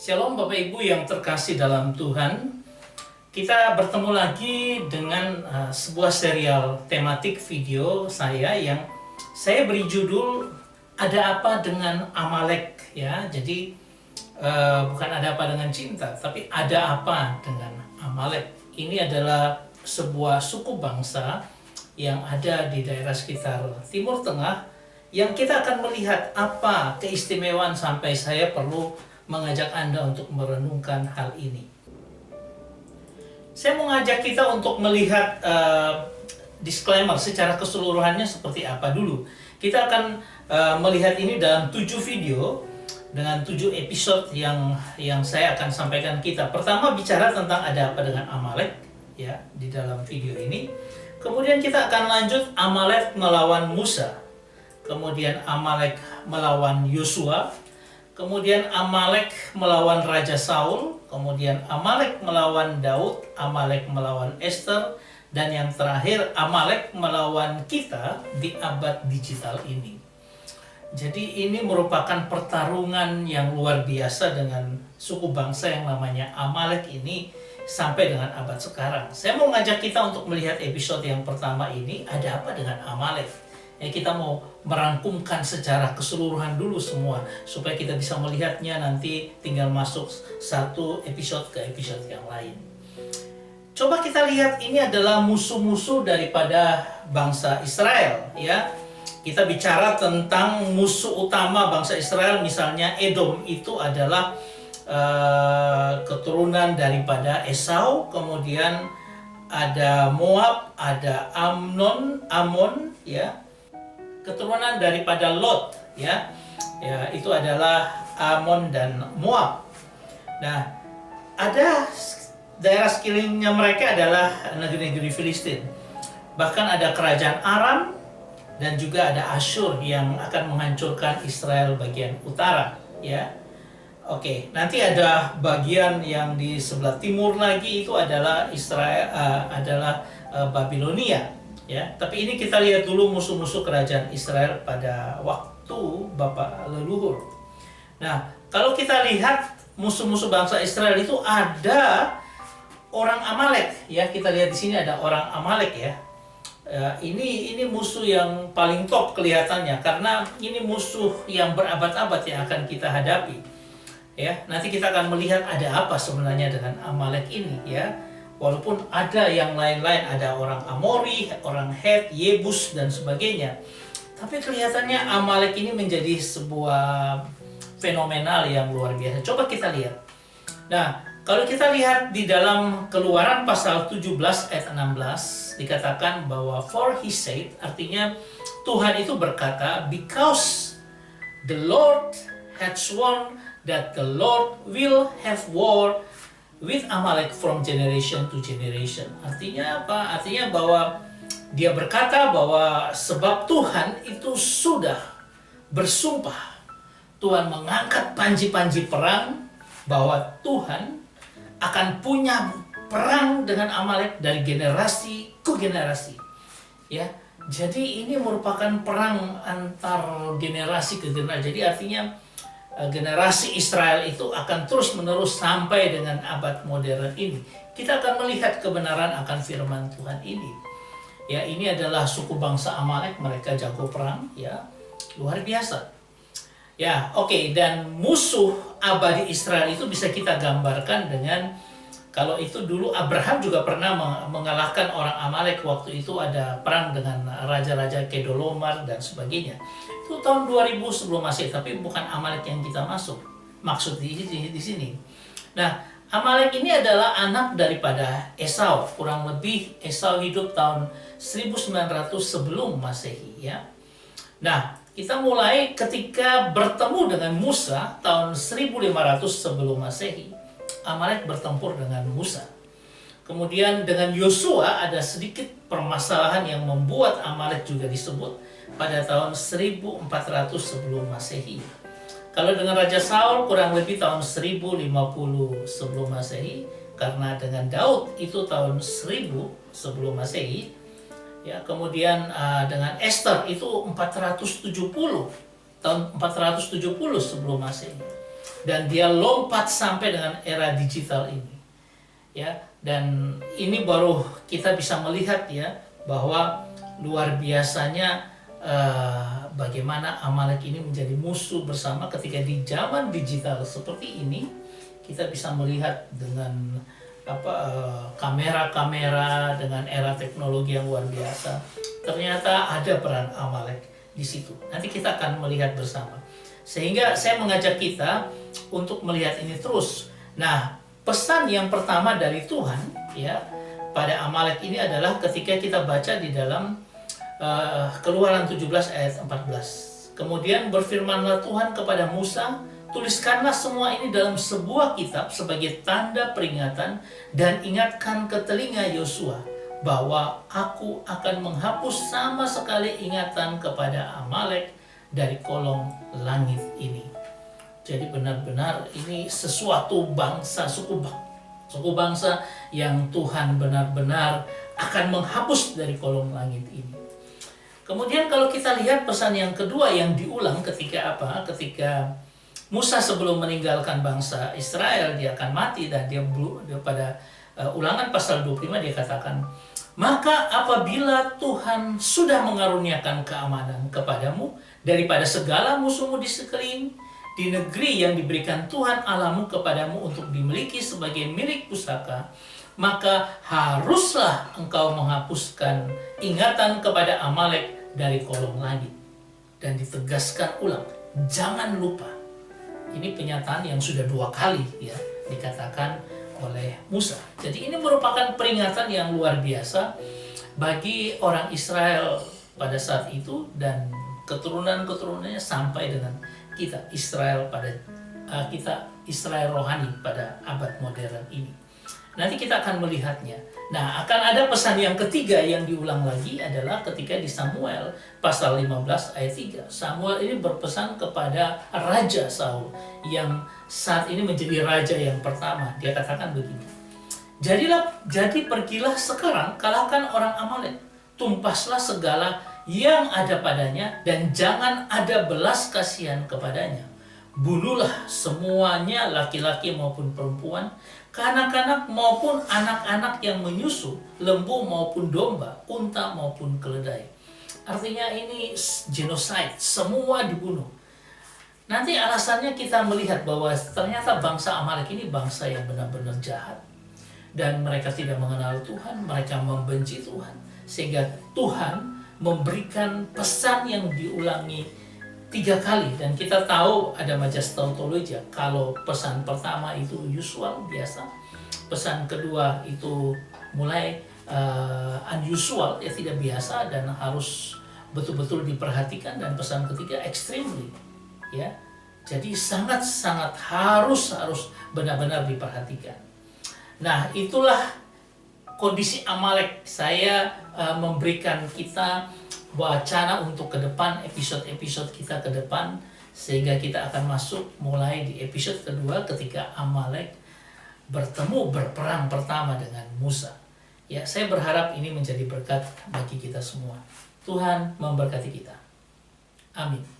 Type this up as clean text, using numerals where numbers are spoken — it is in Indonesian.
Shalom Bapak Ibu yang terkasih dalam Tuhan. Kita bertemu lagi dengan sebuah serial tematik video saya yang saya beri judul Ada Apa Dengan Amalek, ya. Jadi bukan ada apa dengan cinta, tapi ada apa dengan Amalek. Ini adalah sebuah suku bangsa yang ada di daerah sekitar Timur Tengah yang kita akan melihat apa keistimewaan sampai saya perlu mengajak Anda untuk merenungkan hal ini. Saya mengajak kita untuk melihat disclaimer secara keseluruhannya seperti apa dulu. Kita akan melihat ini dalam 7 video dengan 7 episode yang saya akan sampaikan kita. Pertama bicara tentang ada apa dengan Amalek, ya, di dalam video ini. Kemudian kita akan lanjut Amalek melawan Musa. Kemudian Amalek melawan Yosua. Kemudian Amalek melawan Raja Saul, kemudian Amalek melawan Daud, Amalek melawan Esther, dan yang terakhir Amalek melawan kita di abad digital ini. Jadi ini merupakan pertarungan yang luar biasa dengan suku bangsa yang namanya Amalek ini sampai dengan abad sekarang. Saya mau ngajak kita untuk melihat episode yang pertama ini, ada apa dengan Amalek. Ya, kita mau merangkumkan secara keseluruhan dulu semua supaya kita bisa melihatnya, nanti tinggal masuk satu episode ke episode yang lain. Coba kita lihat, ini adalah musuh-musuh daripada bangsa Israel, ya. Kita bicara tentang musuh utama bangsa Israel, misalnya Edom itu adalah keturunan daripada Esau, kemudian ada Moab, ada Amon, ya. Keturunan daripada Lot, ya itu adalah Amon dan Moab. Nah, ada daerah sekelilingnya mereka adalah negeri-negeri Filistin. Bahkan ada kerajaan Aram dan juga ada Asyur yang akan menghancurkan Israel bagian utara, ya. Oke, nanti ada bagian yang di sebelah timur lagi, itu adalah Babilonia. Ya, tapi ini kita lihat dulu musuh-musuh kerajaan Israel pada waktu Bapak leluhur. Nah, kalau kita lihat musuh-musuh bangsa Israel itu ada orang Amalek, ya. Kita lihat di sini ada orang Amalek, ya. Ini musuh yang paling top kelihatannya karena ini musuh yang berabad-abad yang akan kita hadapi. Ya, nanti kita akan melihat ada apa sebenarnya dengan Amalek ini, ya. Walaupun ada yang lain-lain, ada orang Amori, orang Het, Yebus, dan sebagainya. Tapi kelihatannya Amalek ini menjadi sebuah fenomenal yang luar biasa. Coba kita lihat. Nah, kalau kita lihat di dalam Keluaran pasal 17 ayat 16, dikatakan bahwa for he said, artinya Tuhan itu berkata, because the Lord had sworn that the Lord will have war with Amalek from generation to generation. Artinya apa? Artinya bahwa dia berkata bahwa sebab Tuhan itu sudah bersumpah, Tuhan mengangkat panji-panji perang, bahwa Tuhan akan punya perang dengan Amalek dari generasi ke generasi. Ya, jadi ini merupakan perang antar generasi ke generasi. Jadi artinya generasi Israel itu akan terus-menerus sampai dengan abad modern ini. Kita akan melihat kebenaran akan firman Tuhan ini. Ya, ini adalah suku bangsa Amalek, mereka jago perang, ya, luar biasa. Ya, oke, dan musuh abadi Israel itu bisa kita gambarkan dengan, kalau itu dulu Abraham juga pernah mengalahkan orang Amalek, waktu itu ada perang dengan raja-raja Kedolomar dan sebagainya. Itu tahun 2000 sebelum Masehi, tapi bukan Amalek yang kita maksud di sini. Nah, Amalek ini adalah anak daripada Esau. Kurang lebih Esau hidup tahun 1900 sebelum Masehi, ya. Nah, kita mulai ketika bertemu dengan Musa tahun 1500 sebelum Masehi. Amalek bertempur dengan Musa. Kemudian dengan Yosua ada sedikit permasalahan yang membuat Amalek juga disebut pada tahun 1400 sebelum Masehi. Kalau dengan Raja Saul kurang lebih tahun 1050 sebelum Masehi, karena dengan Daud itu tahun 1000 sebelum Masehi. Ya, kemudian dengan Esther itu 470 tahun 470 sebelum Masehi. dan dia lompat sampai dengan era digital ini. Ya, dan ini baru kita bisa melihat ya bahwa luar biasanya bagaimana Amalek ini menjadi musuh bersama ketika di zaman digital seperti ini. Kita bisa melihat dengan kamera-kamera, dengan era teknologi yang luar biasa, ternyata ada peran Amalek di situ. Nanti kita akan melihat bersama. Sehingga saya mengajak kita untuk melihat ini terus. Nah, pesan yang pertama dari Tuhan ya pada Amalek ini adalah ketika kita baca di dalam Keluaran 17 ayat 14. Kemudian berfirmanlah Tuhan kepada Musa, tuliskanlah semua ini dalam sebuah kitab sebagai tanda peringatan dan ingatkan ke telinga Yosua bahwa aku akan menghapus sama sekali ingatan kepada Amalek dari kolong langit ini. Jadi benar-benar ini sesuatu bangsa, suku bangsa yang Tuhan benar-benar akan menghapus dari kolong langit ini. Kemudian kalau kita lihat pesan yang kedua yang diulang ketika Ketika Musa sebelum meninggalkan bangsa Israel, dia akan mati, dan dia pada Ulangan pasal 25 dia katakan, maka apabila Tuhan sudah mengaruniakan keamanan kepadamu daripada segala musuhmu di sekeliling, di negeri yang diberikan Tuhan Allahmu kepadamu untuk dimiliki sebagai milik pusaka, maka haruslah engkau menghapuskan ingatan kepada Amalek dari kolong langit. Dan ditegaskan ulang, jangan lupa. Ini penyataan yang sudah 2 kali ya dikatakan oleh Musa. Jadi ini merupakan peringatan yang luar biasa bagi orang Israel pada saat itu dan keturunan-keturunannya sampai dengan kita Israel Israel rohani pada abad modern ini. Nanti kita akan melihatnya. Nah, akan ada pesan yang ketiga yang diulang lagi adalah ketika di Samuel pasal 15 ayat 3. Samuel ini berpesan kepada Raja Saul yang saat ini menjadi raja yang pertama. Dia katakan begini, Jadi pergilah sekarang, kalahkan orang Amalek, tumpaslah segala yang ada padanya, dan jangan ada belas kasihan kepadanya. Bunuhlah semuanya, laki-laki maupun perempuan, kanak-kanak maupun anak-anak yang menyusu, lembu maupun domba, unta maupun keledai. Artinya ini genocide, semua dibunuh. Nanti alasannya kita melihat bahwa ternyata bangsa Amalek ini bangsa yang benar-benar jahat. Dan mereka tidak mengenal Tuhan, mereka membenci Tuhan. Sehingga Tuhan memberikan pesan yang diulangi 3 kali. Dan kita tahu ada majas tautologia. Kalau pesan pertama itu usual, biasa. Pesan kedua itu mulai unusual, ya tidak biasa dan harus betul-betul diperhatikan. Dan pesan ketiga extremely, ya. Jadi sangat-sangat harus benar-benar diperhatikan. Nah, itulah kondisi Amalek. Saya memberikan kita wacana untuk ke depan, episode-episode kita ke depan, sehingga kita akan masuk mulai di episode kedua ketika Amalek berperang pertama dengan Musa. Ya, saya berharap ini menjadi berkat bagi kita semua. Tuhan memberkati kita. Amin.